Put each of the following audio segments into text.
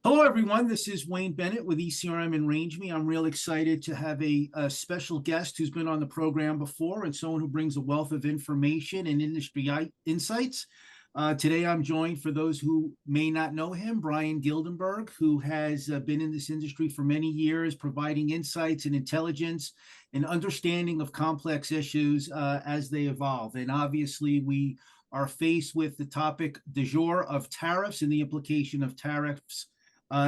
Hello, everyone. This is Wayne Bennett with ECRM and Range Me. I'm real excited to have a special guest who's been on the program before and someone who brings a wealth of information and industry insights. Today, I'm joined, for those who may not know him, Bryan Gildenberg, who has been in this industry for many years, providing insights and intelligence and understanding of complex issues as they evolve. And obviously, we are faced with the topic du jour of tariffs and the implication of tariffs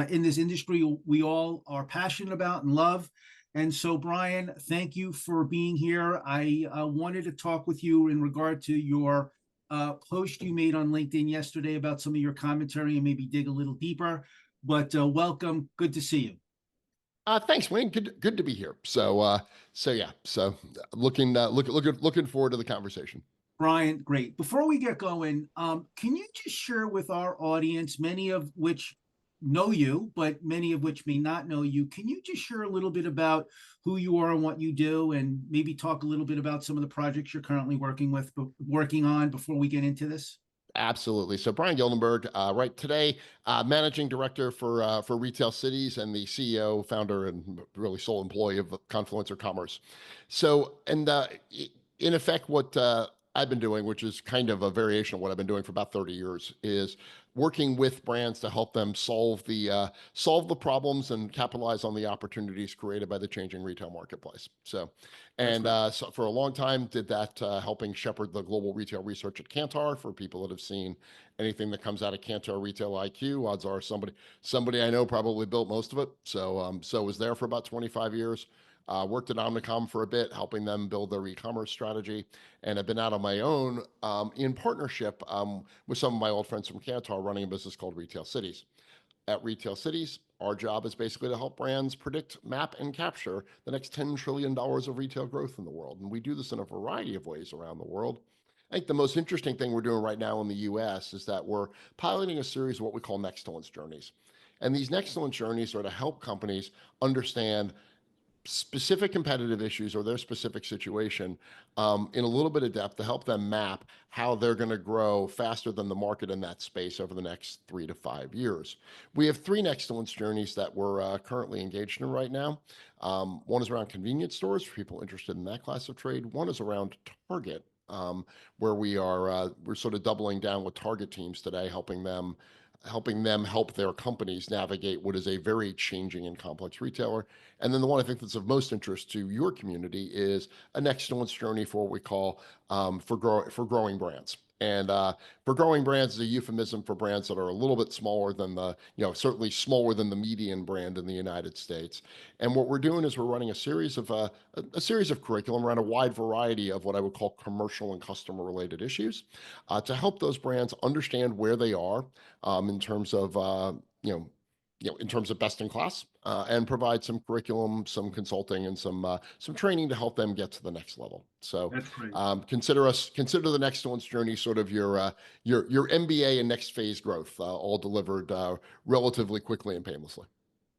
in this industry we all are passionate about and love. And so, Bryan, thank you for being here. I wanted to talk with you in regard to your post you made on LinkedIn yesterday about some of your commentary and maybe dig a little deeper. But welcome. Good to see you. Thanks, Wayne. Good to be here. So looking forward to the conversation. Bryan, great. Before we get going, can you just share with our audience, many of which know you, but many of which may not know you, can you just share a little bit about who you are and what you do, and maybe talk a little bit about some of the projects you're currently working on before we get into this? Absolutely. So Bryan Gildenberg, right today, managing director for Retail Cities and the CEO, founder, and really sole employee of Confluencer Commerce. In effect, what I've been doing, which is kind of a variation of what I've been doing for about 30 years, is working with brands to help them solve the problems and capitalize on the opportunities created by the changing retail marketplace. So for a long time, did that helping shepherd the global retail research at Kantar. For people that have seen anything that comes out of Kantar Retail IQ, odds are somebody I know probably built most of it. So was there for about 25 years. Worked at Omnicom for a bit, helping them build their e-commerce strategy, and I've been out on my own in partnership with some of my old friends from Kantar, running a business called Retail Cities. At Retail Cities, our job is basically to help brands predict, map, and capture the next $10 trillion of retail growth in the world, and we do this in a variety of ways around the world. I think the most interesting thing we're doing right now in the US is that we're piloting a series of what we call Nexcellence Journeys. And these Nexcellence Journeys are to help companies understand specific competitive issues or their specific situation in a little bit of depth to help them map how they're going to grow faster than the market in that space over the next 3 to 5 years. We have 3 Nexcellence Journeys that we're currently engaged in right now. One is around convenience stores for people interested in that class of trade. One is around Target, where we're sort of doubling down with Target teams today, helping them help their companies navigate what is a very changing and complex retailer. And then the one I think that's of most interest to your community is a Nexcellence Journey for what we call for growing brands. And for growing brands is a euphemism for brands that are a little bit smaller than certainly smaller than the median brand in the United States. And what we're doing is we're running a series of curriculum around a wide variety of what I would call commercial and customer related issues to help those brands understand where they are in terms of in terms of best in class, and provide some curriculum, some consulting, and some training to help them get to the next level. So That's great. consider the Nexcellence Journey sort of your MBA and next phase growth, all delivered relatively quickly and painlessly.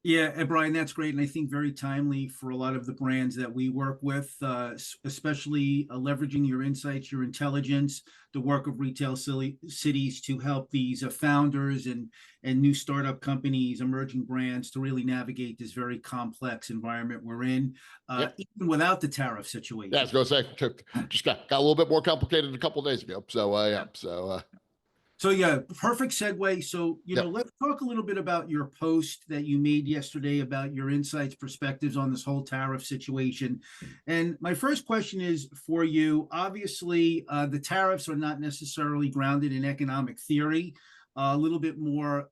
Yeah, and Bryan, that's great. And I think very timely for a lot of the brands that we work with, especially leveraging your insights, your intelligence, the work of Retail Cities to help these founders and new startup companies, emerging brands to really navigate this very complex environment we're in, even without the tariff situation. Yeah, I was going to say, just got a little bit more complicated a couple of days ago. So yeah, perfect segue. So, let's talk a little bit about your post that you made yesterday about your insights, perspectives on this whole tariff situation. And my first question is for you. Obviously, the tariffs are not necessarily grounded in economic theory, a little bit more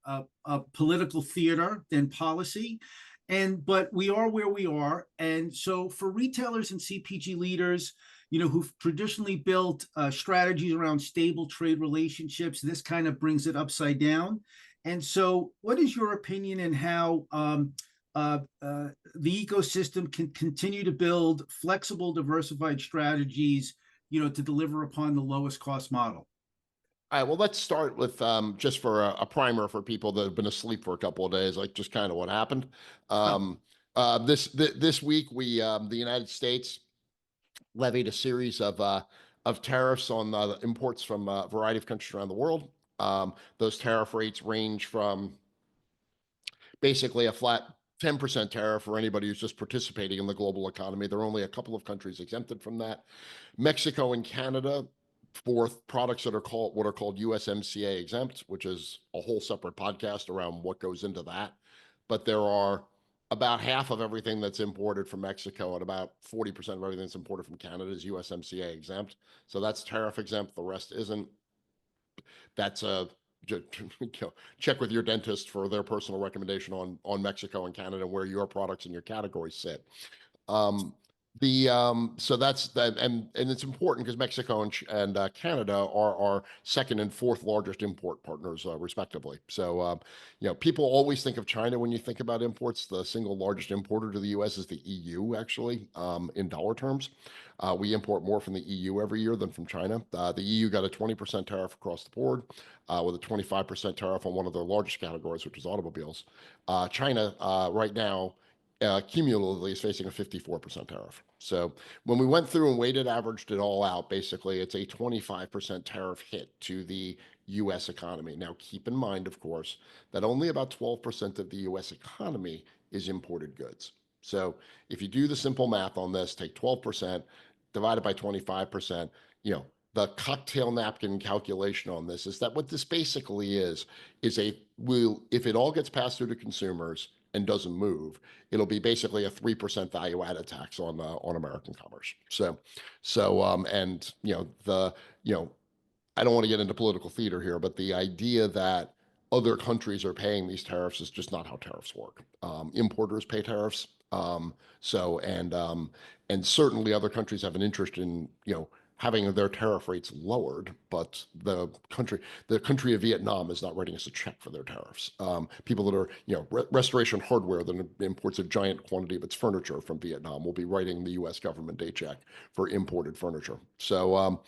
political theater than policy. But we are where we are. And so for retailers and CPG leaders, who've traditionally built strategies around stable trade relationships, this kind of brings it upside down. And so what is your opinion in how the ecosystem can continue to build flexible, diversified strategies, to deliver upon the lowest cost model? All right, well, let's start with just for a primer for people that have been asleep for a couple of days, like just kind of what happened. This week, the United States levied a series of tariffs on the imports from a variety of countries around the world. Those tariff rates range from basically a flat 10% tariff for anybody who's just participating in the global economy. There are only a couple of countries exempted from that. Mexico and Canada for products that are called what are called USMCA exempt, which is a whole separate podcast around what goes into that. But there are about half of everything that's imported from Mexico and about 40% of everything that's imported from Canada is USMCA exempt. So that's tariff exempt. The rest isn't. That's a check with your dentist for their personal recommendation on Mexico and Canada, where your products and your categories sit. Um, so that's that, and it's important because Mexico and Canada are our second and fourth largest import partners, respectively. So people always think of China when you think about imports. The single largest importer to the U.S. is the EU, actually, in dollar terms. We import more from the EU every year than from China. The EU got a 20% tariff across the board, with a 25% tariff on one of their largest categories, which is automobiles. China right now cumulatively is facing a 54% tariff. So when we went through and weighted averaged it all out, basically it's a 25% tariff hit to the US economy. Now, keep in mind, of course, that only about 12% of the US economy is imported goods. So if you do the simple math on this, take 12% divided by 25%, the cocktail napkin calculation on this is that what this basically is if it all gets passed through to consumers and doesn't move, it'll be basically a 3% value added tax on American commerce. I don't want to get into political theater here, but the idea that other countries are paying these tariffs is just not how tariffs work. Importers pay tariffs. And certainly other countries have an interest in, having their tariff rates lowered, but the country of Vietnam is not writing us a check for their tariffs. People that are, Restoration Hardware that imports a giant quantity of its furniture from Vietnam will be writing the U.S. government a check for imported furniture. So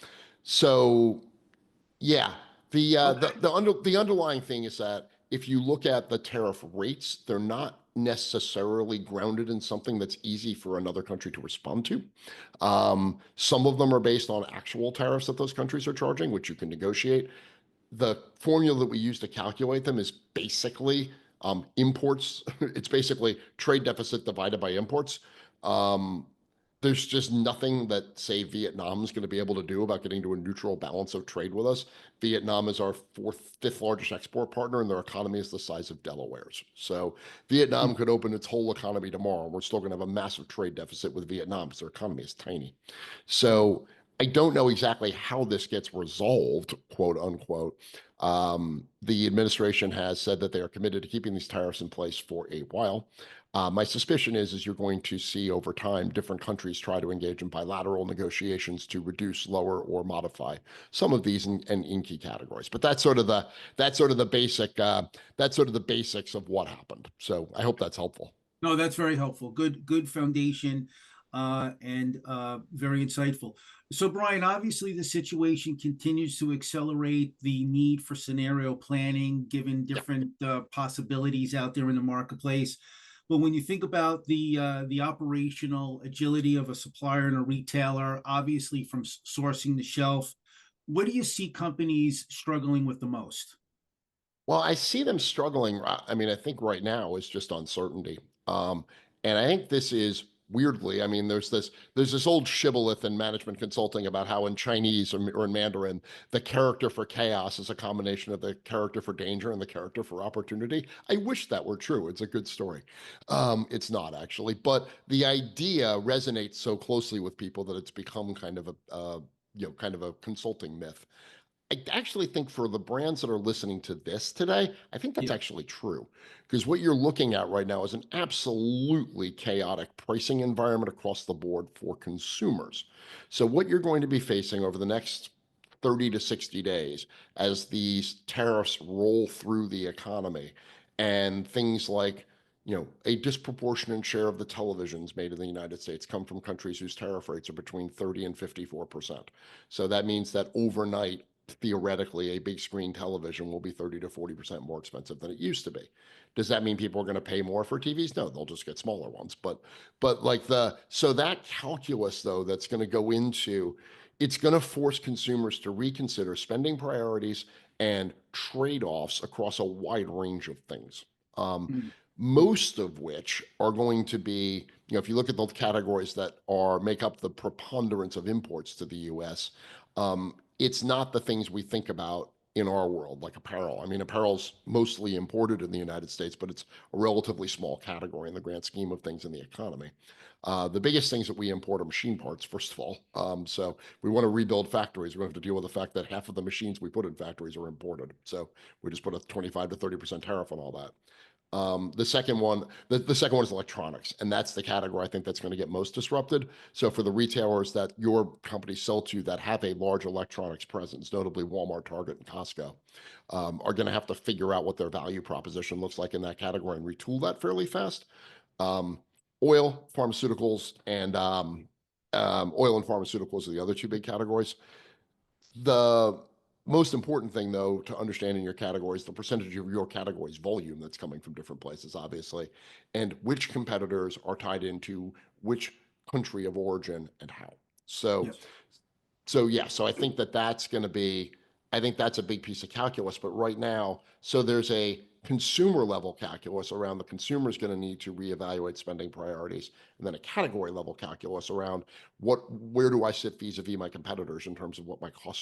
yeah, the underlying thing is that if you look at the tariff rates, they're not necessarily grounded in something that's easy for another country to respond to. Some of them are based on actual tariffs that those countries are charging, which you can negotiate. The formula that we use to calculate them is basically imports. It's basically trade deficit divided by imports. There's just nothing that, say, Vietnam is going to be able to do about getting to a neutral balance of trade with us. Vietnam is our fifth largest export partner, and their economy is the size of Delaware's. So Vietnam could open its whole economy tomorrow, and we're still going to have a massive trade deficit with Vietnam because their economy is tiny. So I don't know exactly how this gets resolved, quote unquote. The administration has said that they are committed to keeping these tariffs in place for a while. My suspicion is you're going to see over time different countries try to engage in bilateral negotiations to reduce, lower, or modify some of these in key categories. But that's sort of the basics of what happened. So I hope that's helpful. No, that's very helpful. Good foundation, and very insightful. So, Bryan, obviously the situation continues to accelerate the need for scenario planning, given Yeah. different possibilities out there in the marketplace. But when you think about the operational agility of a supplier and a retailer, obviously from sourcing the shelf, what do you see companies struggling with the most? Well, I see them struggling. I mean, I think right now is just uncertainty. Um, and I think this is weirdly, I mean, there's this old shibboleth in management consulting about how in Chinese or in Mandarin, the character for chaos is a combination of the character for danger and the character for opportunity. I wish that were true. It's a good story. It's not actually, but the idea resonates so closely with people that it's become kind of kind of a consulting myth. I actually think for the brands that are listening to this today, I think that's Yeah. actually true. Because what you're looking at right now is an absolutely chaotic pricing environment across the board for consumers. So, what you're going to be facing over the next 30 to 60 days as these tariffs roll through the economy and things like a disproportionate share of the televisions made in the United States come from countries whose tariff rates are between 30 and 54%. So that means that overnight, theoretically, a big screen television will be 30 to 40% more expensive than it used to be. Does that mean people are going to pay more for TVs? No, they'll just get smaller ones. But like so that calculus though, that's going to go into, it's going to force consumers to reconsider spending priorities and trade-offs across a wide range of things. Mm. most of which are going to be, if you look at the categories that make up the preponderance of imports to the US, it's not the things we think about in our world, like apparel. I mean, apparel's mostly imported in the United States, but it's a relatively small category in the grand scheme of things in the economy. The biggest things that we import are machine parts, first of all. So we want to rebuild factories. We have to deal with the fact that half of the machines we put in factories are imported. So we just put a 25 to 30% tariff on all that. The second one, the second one is electronics, and that's the category I think that's going to get most disrupted. So for the retailers that your company sell to that have a large electronics presence, notably Walmart, Target, and Costco, are going to have to figure out what their value proposition looks like in that category and retool that fairly fast. Um, oil, pharmaceuticals, and oil and pharmaceuticals are the other two big categories. The most important thing, though, to understand in your categories, the percentage of your category's volume that's coming from different places, obviously, and which competitors are tied into which country of origin and how. So, Yeah. so I think that's going to be, I think that's a big piece of calculus. But right now, so there's a consumer level calculus around the consumer is going to need to reevaluate spending priorities, and then a category level calculus around where do I sit vis-a-vis my competitors in terms of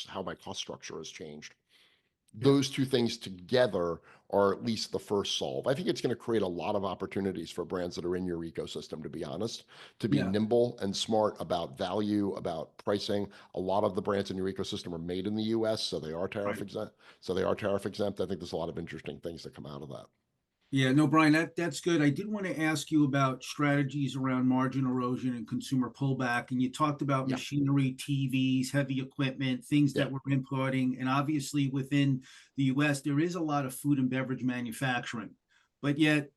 how my cost structure has changed. Yeah. Those two things together are at least the first solve. I think it's going to create a lot of opportunities for brands that are in your ecosystem, to be honest, to be Yeah. nimble and smart about value, about pricing. A lot of the brands in your ecosystem are made in the US, so they are tariff Right. exempt. So they are tariff exempt. I think there's a lot of interesting things that come out of that. Yeah, no, Brian, that's good. I did want to ask you about strategies around margin erosion and consumer pullback. And you talked about Yeah, machinery, TVs, heavy equipment, things yeah, that we're importing. And obviously within the US, there is a lot of food and beverage manufacturing, but yet,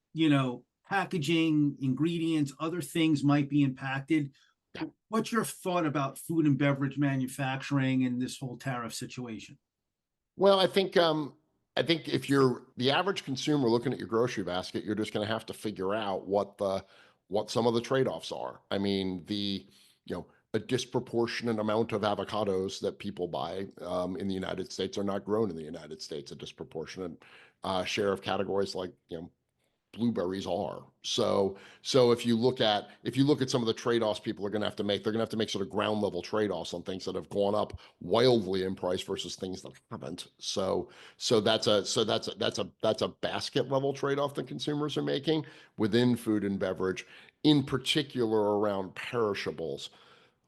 packaging, ingredients, other things might be impacted. yeah. What's your thought about food and beverage manufacturing and this whole tariff situation? Well, I think if you're the average consumer looking at your grocery basket, you're just going to have to figure out what some of the trade-offs are. I mean, a disproportionate amount of avocados that people buy in the United States are not grown in the United States. A disproportionate share of categories like blueberries are. So if you look at some of the trade-offs people are going to have to make, they're going to have to make sort of ground level trade-offs on things that have gone up wildly in price versus things that haven't. So that's a basket level trade-off that consumers are making within food and beverage, in particular around perishables.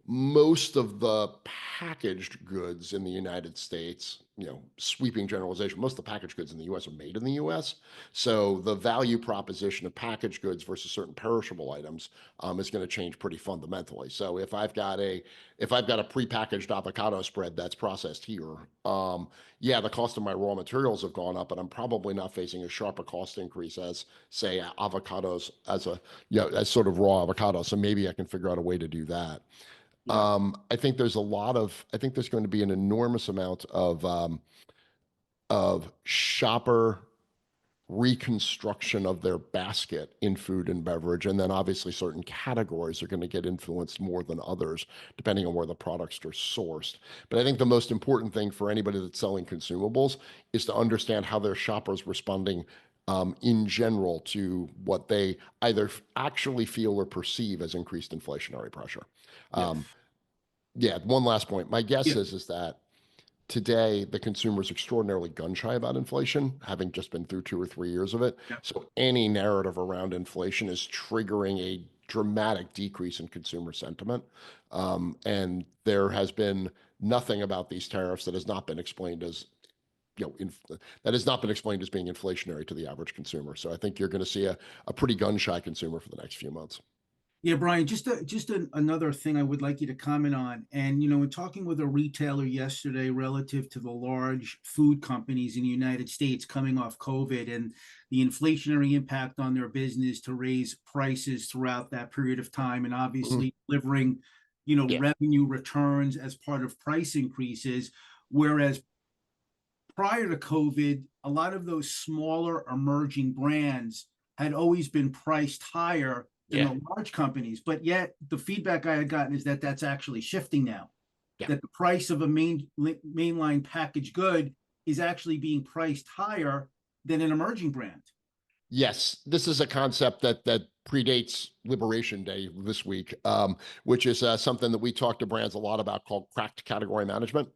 Most of the packaged goods in the United States, sweeping generalization, most of the packaged goods in the US are made in the US. So the value proposition of packaged goods versus certain perishable items is going to change pretty fundamentally. So if I've got a prepackaged avocado spread that's processed here, yeah, the cost of my raw materials have gone up, but I'm probably not facing a sharper cost increase as, say, avocados as sort of raw avocados. So maybe I can figure out a way to do that. Yeah. I think there's going to be an enormous amount of shopper reconstruction of their basket in food and beverage. And then obviously certain categories are going to get influenced more than others, depending on where the products are sourced. But I think the most important thing for anybody that's selling consumables is to understand how their shoppers responding in general to what they either actually feel or perceive as increased inflationary pressure. Yeah. Um, yeah, one last point. My guess Yeah. is that today the consumer is extraordinarily gun shy about inflation, having just been through 2 or 3 years of it. Yeah. So any narrative around inflation is triggering a dramatic decrease in consumer sentiment. And there has been nothing about these tariffs that has not been explained as that has not been explained as being inflationary to the average consumer. So I think you're going to see a pretty gun shy consumer for the next few months. Yeah, Brian, another thing I would like you to comment on. And, in talking with a retailer yesterday relative to the large food companies in the United States coming off COVID and the inflationary impact on their business to raise prices throughout that period of time, and Mhm. obviously delivering, Yeah, revenue returns as part of price increases. Whereas prior to COVID, a lot of those smaller emerging brands had always been priced higher than yeah, the large companies. But yet, the feedback I had gotten is that that's actually shifting now. yeah. That the price of a mainline packaged good is actually being priced higher than an emerging brand. Yes, this is a concept that predates Liberation Day this week, which is something that we talk to brands a lot about called cracked category management,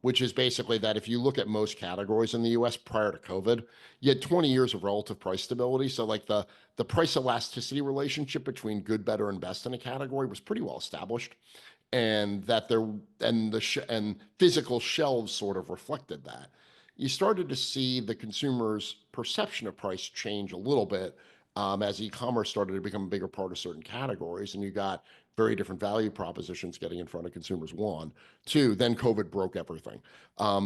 which is basically that if you look at most categories in the U.S. prior to COVID, you had 20 years of relative price stability. So like the price elasticity relationship between good, better, and best in a category was pretty well established, and that there and physical shelves sort of reflected that. You started to see the consumer's perception of price change a little bit as e-commerce started to become a bigger part of certain categories, and you got very different value propositions getting in front of consumers. One, two, then COVID broke everything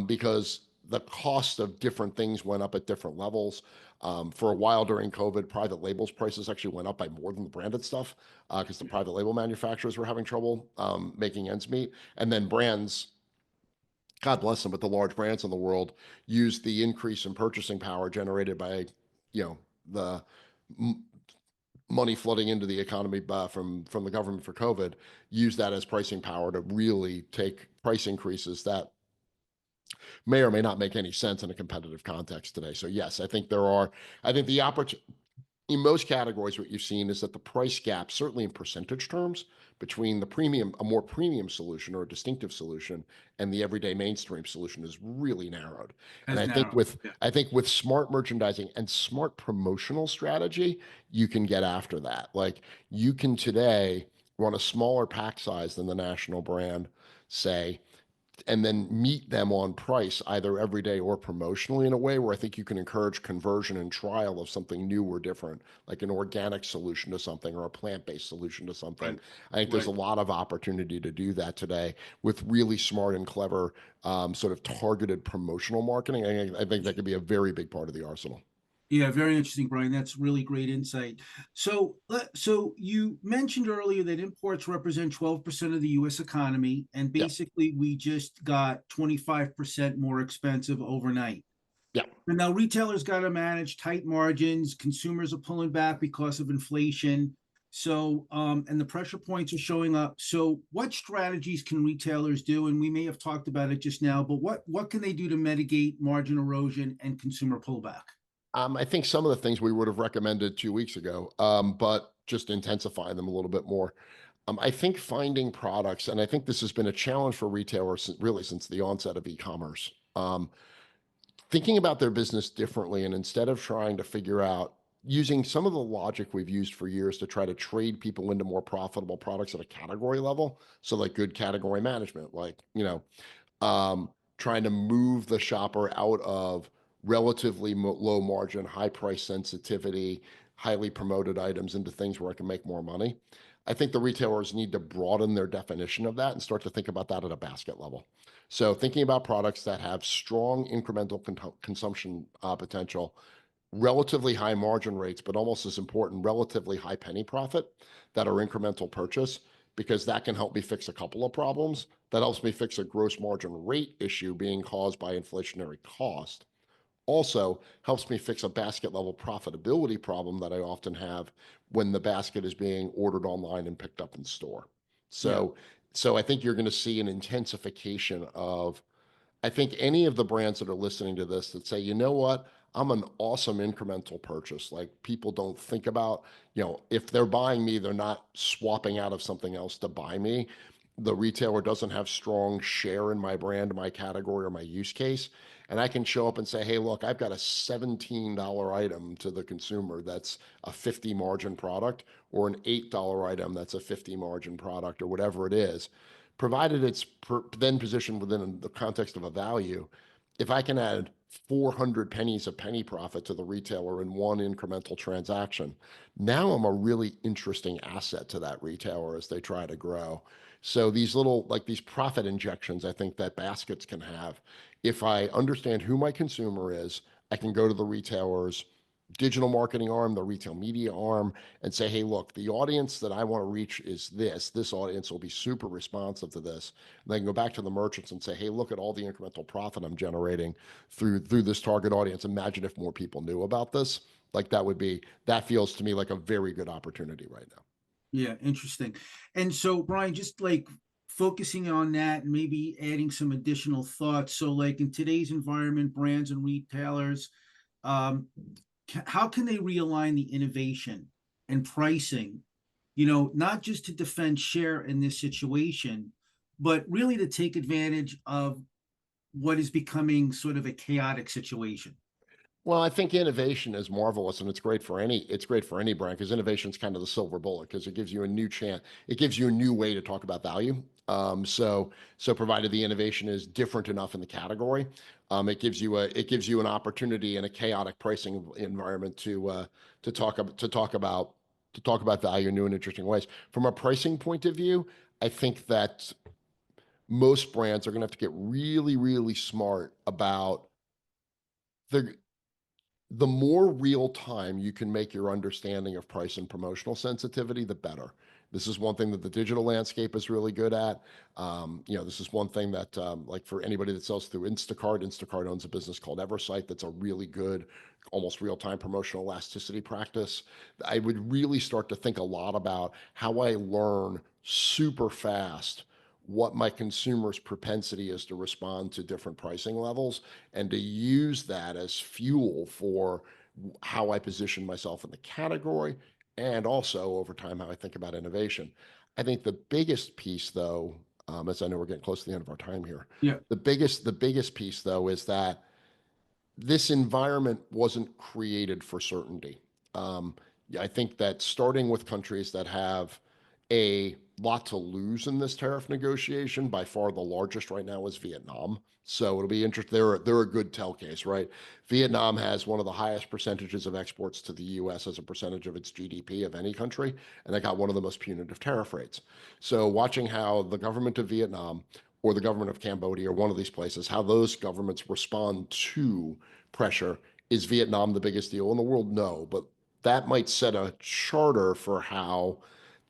because the cost of different things went up at different levels. For a while during COVID, private labels prices actually went up by more than the branded stuff because the private label manufacturers were having trouble making ends meet. And then brands, God bless them, but the large brands in the world use the increase in purchasing power generated by, the m- money flooding into the economy from the government for COVID, use that as pricing power to really take price increases that may or may not make any sense in a competitive context today. So yes, I think the opportunity in most categories, what you've seen is that the price gap, certainly in percentage terms, between a more premium solution or a distinctive solution and the everyday mainstream solution is really narrowed. And As narrow. Yeah. I think with smart merchandising and smart promotional strategy, you can get after that. Like you can today run a smaller pack size than the national brand, say, and then meet them on price either every day or promotionally in a way where I think you can encourage conversion and trial of something new or different, like an organic solution to something or a plant-based solution to something. Right. I think there's a Right. lot of opportunity to do that today with really smart and clever sort of targeted promotional marketing. I think that could be a very big part of the arsenal. Yeah, very interesting, Brian. That's really great insight. So you mentioned earlier that imports represent 12% of the US economy, and Yeah, basically we just got 25% more expensive overnight. yeah. And now retailers got to manage tight margins, consumers are pulling back because of inflation. And the pressure points are showing up. So what strategies can retailers do? And we may have talked about it just now, but what can they do to mitigate margin erosion and consumer pullback? I think some of the things we would have recommended 2 weeks ago, but just intensify them a little bit more. I think finding products, and I think this has been a challenge for retailers really since the onset of e-commerce. Thinking about their business differently, and instead of trying to figure out using some of the logic we've used for years to try to trade people into more profitable products at a category level. So like good category management, like, um, trying to move the shopper out of relatively low margin, high price sensitivity, highly promoted items into things where I can make more money. I think the retailers need to broaden their definition of that and start to think about that at a basket level. So thinking about products that have strong incremental consumption potential, relatively high margin rates, but almost as important, relatively high penny profit that are incremental purchase, because that can help me fix a couple of problems. That helps me fix a gross margin rate issue being caused by inflationary cost. Also helps me fix a basket level profitability problem that I often have when the basket is being ordered online and picked up in store. Yeah. So, so I think you're going to see an intensification of, I think any of the brands that are listening to this that say, you know what, I'm an awesome incremental purchase. Like people don't think about, if they're buying me, they're not swapping out of something else to buy me. The retailer doesn't have strong share in my brand, my category, or my use case. And I can show up and say, hey, look, I've got a $17 item to the consumer that's a 50 margin product, or an $8 item that's a 50 margin product, or whatever it is, provided it's then positioned within the context of a value. If I can add 400 pennies of penny profit to the retailer in one incremental transaction, now I'm a really interesting asset to that retailer as they try to grow. So these little, like these profit injections, I think that baskets can have. If I understand who my consumer is, I can go to the retailer's digital marketing arm, the retail media arm, and say, hey, look, the audience that I want to reach is this. This audience will be super responsive to this. And then go back to the merchants and say, hey, look at all the incremental profit I'm generating through this target audience. Imagine if more people knew about this. Like that feels to me like a very good opportunity right now. Yeah, interesting. And so, Brian, just like focusing on that and maybe adding some additional thoughts. So, like in today's environment, brands and retailers, um, how can they realign the innovation and pricing, not just to defend share in this situation, but really to take advantage of what is becoming sort of a chaotic situation? Well, I think innovation is marvelous, and it's great for any brand because innovation is kind of the silver bullet because it gives you a new chance, it gives you a new way to talk about value. So provided the innovation is different enough in the category, it gives you an opportunity in a chaotic pricing environment to talk about value in new and interesting ways. From a pricing point of view, I think that most brands are going to have to get really, really smart about the the more real time you can make your understanding of price and promotional sensitivity, the better. This is one thing that the digital landscape is really good at. This is one thing that, like for anybody that sells through Instacart owns a business called Eversight that's a really good, almost real-time promotional elasticity practice. I would really start to think a lot about how I learn super fast what my consumer's propensity is to respond to different pricing levels and to use that as fuel for how I position myself in the category and also over time how I think about innovation. I think the biggest piece, though, as I know we're getting close to the end of our time here, Yeah, the biggest piece, though, is that this environment wasn't created for certainty. Yeah, I think that starting with countries that have a lot to lose in this tariff negotiation, by far the largest right now is Vietnam. So it'll be interesting. They're a good tell case, right? Vietnam has one of the highest percentages of exports to the U.S. as a percentage of its GDP of any country, and they got one of the most punitive tariff rates. So watching how the government of Vietnam or the government of Cambodia or one of these places, how those governments respond to pressure. Is Vietnam the biggest deal in the world? No, but that might set a charter for how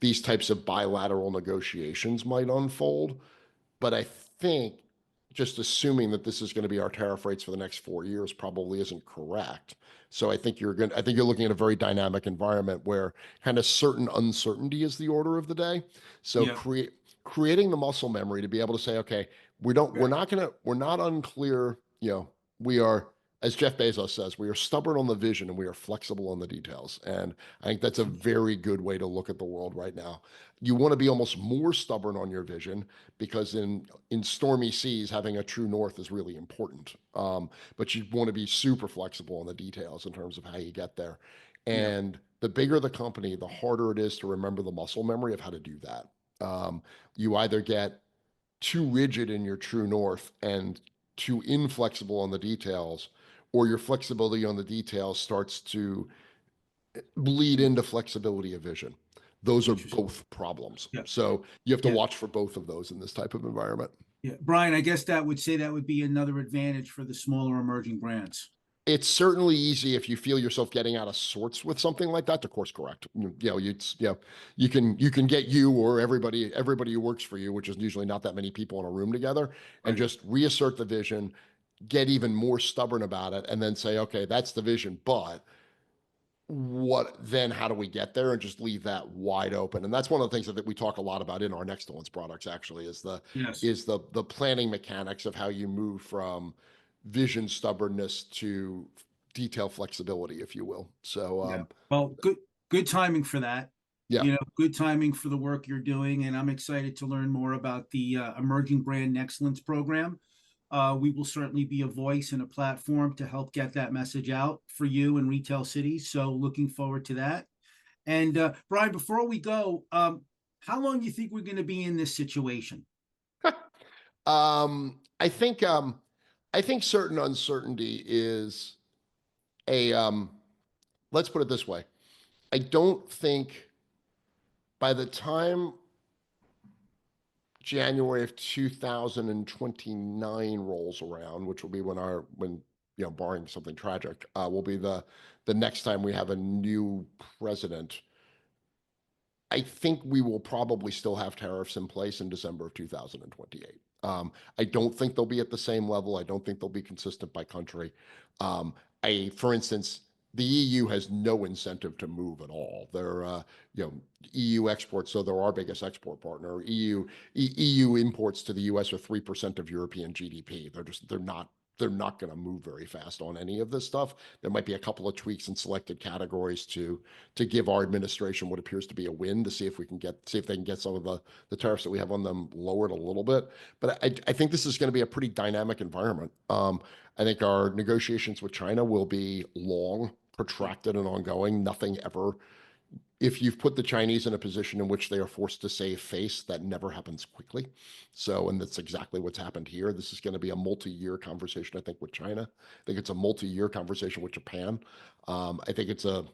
these types of bilateral negotiations might unfold. But I think just assuming that this is going to be our tariff rates for the next 4 years probably isn't correct. So I think you're looking at a very dynamic environment where kind of certain uncertainty is the order of the day. So yeah, creating the muscle memory to be able to say, okay, we're not unclear, we are, as Jeff Bezos says, we are stubborn on the vision and we are flexible on the details. And I think that's a very good way to look at the world right now. You want to be almost more stubborn on your vision because in stormy seas, having a true north is really important. But you want to be super flexible on the details in terms of how you get there. yeah, And the bigger the company, the harder it is to remember the muscle memory of how to do that. You either get too rigid in your true north and too inflexible on the details, or your flexibility on the details starts to bleed into flexibility of vision. Those are interesting. both problems. Yeah, So you have to yeah, watch for both of those in this type of environment. yeah. Bryan, I guess that would be another advantage for the smaller emerging brands. It's certainly easy if you feel yourself getting out of sorts with something like that to course correct. You can get you or everybody who works for you, which is usually not that many people in a room together, and Right. just reassert the vision, get even more stubborn about it, and then say, okay, that's the vision, but how do we get there, and just leave that wide open. And that's one of the things that we talk a lot about in our Nextellence products actually Yes. is the planning mechanics of how you move from vision stubbornness to detail flexibility, if you will. So Yeah. Well, good timing for that. yeah. Good timing for the work you're doing, and I'm excited to learn more about the Emerging Brand Excellence Program. We will certainly be a voice and a platform to help get that message out for you in retail cities. So looking forward to that. And Bryan, before we go, how long do you think we're going to be in this situation? um i think um I think certain uncertainty is a let's put it this way. I don't think by the time January of 2029 rolls around, which will be when barring something tragic, will be the next time we have a new president. I think we will probably still have tariffs in place in December of 2028. I don't think they'll be at the same level. I don't think they'll be consistent by country. Um, for instance, the EU has no incentive to move at all. They're, EU exports, so they're our biggest export partner. EU imports to the US are 3% of European GDP. They're not they're not going to move very fast on any of this stuff. There might be a couple of tweaks in selected categories to give our administration what appears to be a win, to see if they can get some of the tariffs that we have on them lowered a little bit. But I think this is going to be a pretty dynamic environment. I think our negotiations with China will be long, protracted, and ongoing. Nothing ever, if you've put the Chinese in a position in which they are forced to save face, that never happens quickly. So, and that's exactly what's happened here. This is going to be a multi-year conversation, I think, with China. I think it's a multi-year conversation with Japan. I think it's a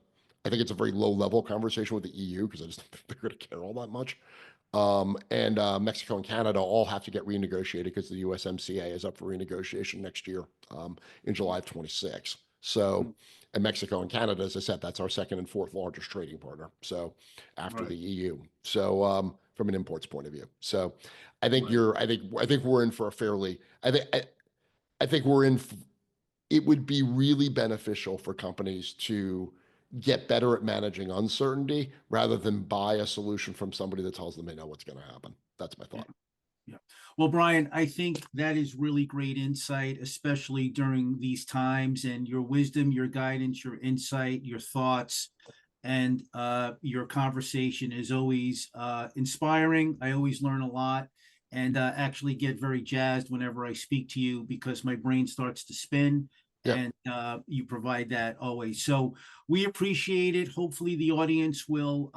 very low-level conversation with the EU, because I just don't think they're going to care all that much. And Mexico and Canada all have to get renegotiated, because the USMCA is up for renegotiation next year, in July of 26. So, and Mexico and Canada, as I said, that's our second and fourth largest trading partner. So, after the EU. So, from an imports point of view. So, I think I think we're in for a fairly. I think we're in. It would be really beneficial for companies to get better at managing uncertainty, rather than buy a solution from somebody that tells them they know what's going to happen. That's my thought. Yeah. Well, Bryan, I think that is really great insight, especially during these times, and your wisdom, your guidance, your insight, your thoughts, and your conversation is always inspiring. I always learn a lot, and actually get very jazzed whenever I speak to you, because my brain starts to spin. Yeah. And you provide that always. So we appreciate it. Hopefully the audience will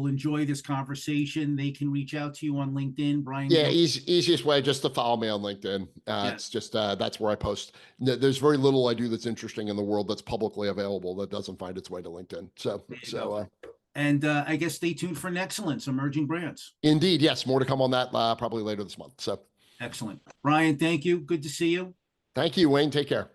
enjoy this conversation. They can reach out to you on LinkedIn, Bryan. Yeah, easiest way, just to follow me on LinkedIn. It's just that's where I post. There's very little I do that's interesting in the world that's publicly available that doesn't find its way to LinkedIn. And I guess stay tuned for Excellence, Emerging Brands. Indeed, yes, more to come on that probably later this month. So excellent. Bryan, thank you. Good to see you. Thank you, Wayne. Take care.